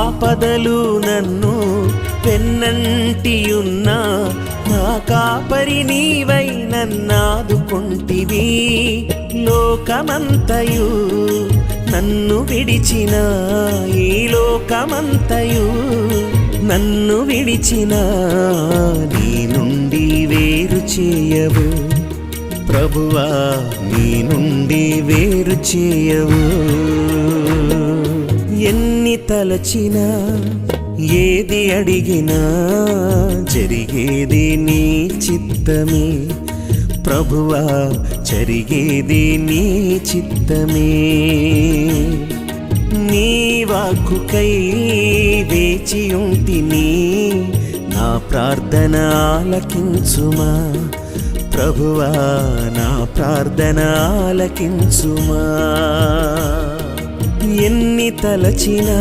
ఆపదలు నన్ను వెన్నంటియున్నా నా కాపరి నీవై నన్నాదుకొంటివి. లోకమంతయు నన్ను విడిచిన, ఈ లోకమంతయు నన్ను విడిచిన నీ నుండి వేరు చేయవు ప్రభువా, నీ నుండి వేరు చేయవు. ఎన్ని తలచినా ఏది అడిగినా జరిగేది నీ చిత్తమే ప్రభువా, జరిగేది నీ చిత్తమే. నీ వాక్కుకై వేచియుంటిని, నా ప్రార్థన ఆలకించుమా ప్రభువా, నా ప్రార్థన ఆలకించుమా. ఎన్ని తలచినా